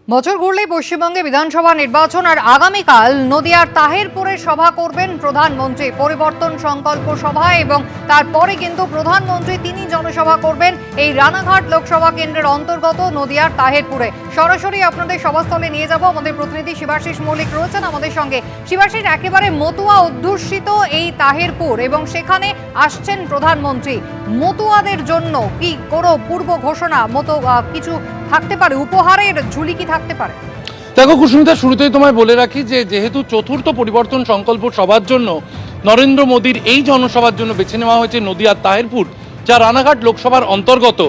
বছর ঘুরলেই পশ্চিমবঙ্গে বিধানসভা নির্বাচন আর আগামীকাল নদিয়ার তাহিরপুরে সভা করবেন প্রধানমন্ত্রী। পরিবর্তন সংকল্প সভা এবং তারপরে কিন্তু প্রধানমন্ত্রী তিনি জনসভা করবেন এই রানাঘাট লোকসভা কেন্দ্রের অন্তর্গত নদিয়ার তাহিরপুরে। সরাসরি আপনাদের সভাস্থলে নিয়ে যাব, আমাদের প্রতিনিধি শিবাশিস মল্লিক রয়েছেন আমাদের সঙ্গে। শিবাশিস, একেবারে মতুয়া অধ্যুষিত এই তাহিরপুর এবং সেখানে আসছেন প্রধানমন্ত্রী। মতুয়াদের জন্য কি কোনো পূর্ব ঘোষণা মতো কিছু থাকতে পারে, উপহারের ঝুলি কি থাকতে পারে? দেখো কুসুমিতা, শুরুতেই তোমায় বলে রাখি যে যেহেতু চতুর্থ পরিবর্তন সংকল্প সভার জন্য নরেন্দ্র মোদীর এই জনসভার জন্য বেছে নেওয়া হয়েছে নদিয়ার তাহিরপুর, যা রানাঘাট লোকসভার অন্তর্গত,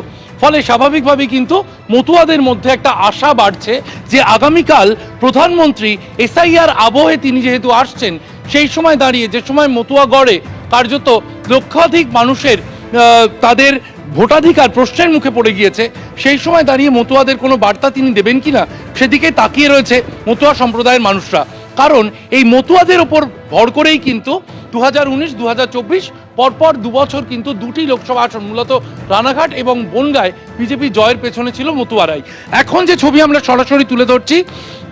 ফলে স্বাভাবিকভাবেই কিন্তু মতুয়াদের মধ্যে একটা আশা বাড়ছে যে আগামীকাল প্রধানমন্ত্রী এসআইআর আবহে তিনি যেহেতু আসছেন, সেই সময় দাঁড়িয়ে যে সময় মতুয়াগড়ে কার্যত লক্ষাধিক মানুষের তাদের ভোটাধিকার প্রশ্নের মুখে পড়ে গিয়েছে, সেই সময় দাঁড়িয়ে মতুয়াদের কোনো বার্তা তিনি দেবেন কিনা সেদিকে তাকিয়ে রয়েছে মতুয়া সম্প্রদায়ের মানুষরা। কারণ এই মতুয়াদের ওপর ভর করেই কিন্তু 2019-2024 পরপর দুবছর কিন্তু দুটি লোকসভা আসন, মূলত রানাঘাট এবং বনগাঁয় বিজেপি জয়ের পেছনে ছিল মতুয়ারাই। এখন যে ছবি আমরা সরাসরি তুলে ধরছি,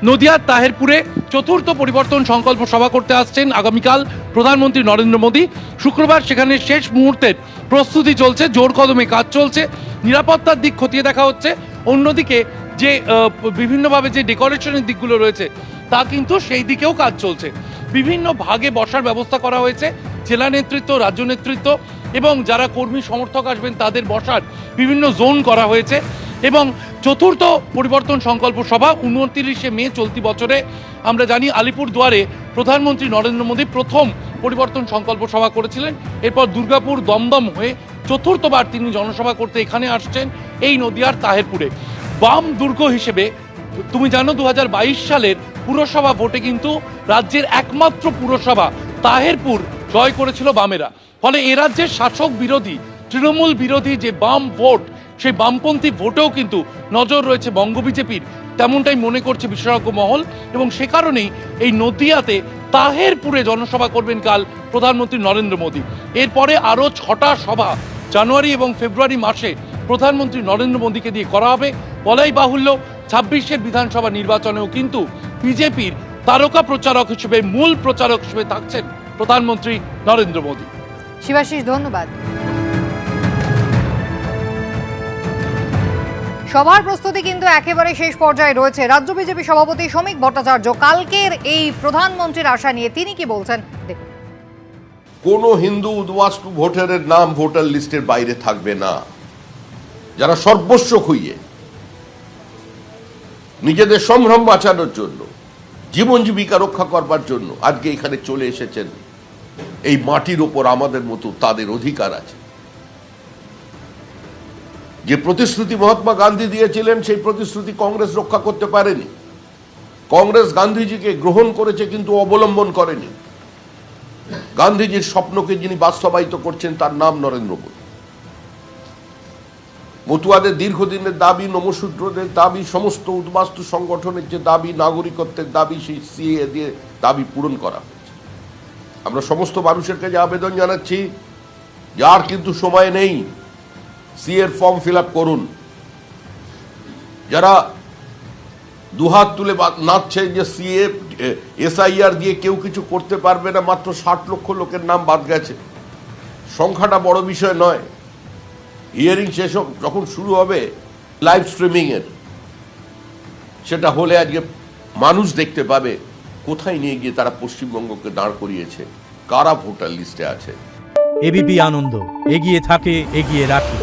নদিয়ার তাহিরপুরে চতুর্থ পরিবর্তন সংকল্প সভা করতে আসছেন আগামীকাল প্রধানমন্ত্রী নরেন্দ্র মোদী। শুক্রবার সেখানে শেষ মুহূর্তের প্রস্তুতি চলছে, জোর কদমে কাজ চলছে, নিরাপত্তার দিক খতিয়ে দেখা হচ্ছে। অন্যদিকে যে বিভিন্নভাবে যে ডেকোরেশনের দিকগুলো রয়েছে তা কিন্তু সেই দিকেও কাজ চলছে। বিভিন্ন ভাগে বসার ব্যবস্থা করা হয়েছে, জেলা নেতৃত্ব, রাজ্য নেতৃত্ব এবং যারা কর্মী সমর্থক আসবেন তাদের বসার বিভিন্ন জোন করা হয়েছে। এবং চতুর্থ পরিবর্তন সংকল্প সভা 29শে মে চলতি বছরে আমরা জানি আলিপুরদুয়ারে প্রধানমন্ত্রী নরেন্দ্র মোদী প্রথম পরিবর্তন সংকল্প সভা করেছিলেন। এরপর দুর্গাপুর, দমদম হয়ে চতুর্থবার তিনি জনসভা করতে এখানে আসছেন এই নদিয়ার তাহিরপুরে। বাম দুর্গ হিসেবে তুমি জানো 2022 সালের পুরসভা ভোটে কিন্তু রাজ্যের একমাত্র পুরসভা তাহিরপুর জয় করেছিল বামেরা। ফলে এ রাজ্যের শাসক বিরোধী, তৃণমূল বিরোধী যে বাম ভোট, সেই বামপন্থী ভোটেও কিন্তু নজর রয়েছে বঙ্গ বিজেপির, তেমনটাই মনে করছে বিশেষজ্ঞ মহল। এবং সে কারণেই এই নদিয়াতে তাহিরপুরে জনসভা করবেন কাল প্রধানমন্ত্রী নরেন্দ্র মোদী। এরপরে আরও 6টা সভা জানুয়ারি এবং ফেব্রুয়ারি মাসে প্রধানমন্ত্রী নরেন্দ্র মোদীকে দিয়ে করা হবে। বলাই বাহুল্য 26-এর বিধানসভা নির্বাচনেও কিন্তু বিজেপির তারকা প্রচারক হিসেবে, মূল প্রচারক হিসেবে থাকছেন প্রধানমন্ত্রী নরেন্দ্র মোদী। শিবাশিস, ধন্যবাদ। সভার প্রস্তুতি কিন্তু একেবারে শেষ পর্যায়ে রয়েছে। রাজ্য বিজেপি সভাপতি শ্রমিক ভট্টাচার্য কালকের এই প্রধানমন্ত্রীর আশা নিয়ে তিনি কি বলছেন দেখুন। কোন হিন্দু উদ্বাস্তু ভোটারের নাম ভোটার লিস্টের বাইরে থাকবে না। যারা সর্বস্ব খুইয়ে নিজেদের সম্ভ্রম বাঁচানোর জন্য, জীবন জীবিকা রক্ষা করবার জন্য আজকে এখানে চলে এসেছেন, এই মাটির ওপর আমাদের মতো তাদের অধিকার আছে। যে প্রতিশ্রুতি মহাত্মা গান্ধী দিয়েছিলেন সেই প্রতিশ্রুতি কংগ্রেস রক্ষা করতে পারেনি। কংগ্রেস গান্ধীজিকে গ্রহণ করেছে কিন্তু অবলম্বন করেনি। গান্ধীজির স্বপ্নকে যিনি বাস্তবায়িত করছেন তার নাম নরেন্দ্র মোদী। মতুয়াদের দীর্ঘদিনের দাবি, নমশূদ্রদের দাবি, সমস্ত উদ্বাস্তু সংগঠনের যে দাবি, নাগরিকত্বের দাবি, সেই সিএ দিয়ে দাবি পূরণ করা হয়েছে। আমরা সমস্ত মানুষের কাছে আবেদন জানাচ্ছি, যার কিন্তু সময় নেই, সিএর ফর্ম ফিল আপ করুন। যারা দুহাত তুলে নাচছে যে সিএ এসআইআর দিয়ে কেউ কিছু করতে পারবে না, মাত্র 60 লক্ষ লোকের নাম বাদ গেছে। সংখ্যাটা বড় বিষয় নয়। হিয়ারিং শেষ যখন শুরু হবে লাইভ স্ট্রিমিং এর, সেটা হলে আজকে মানুষ দেখতে পাবে কোথায় নিয়ে গিয়ে তারা পশ্চিমবঙ্গকে দাঁড় করিয়েছে, কারা ভোটার লিস্টে আছে। এবিপি আনন্দ, এগিয়ে থাকে, এগিয়ে রাখে।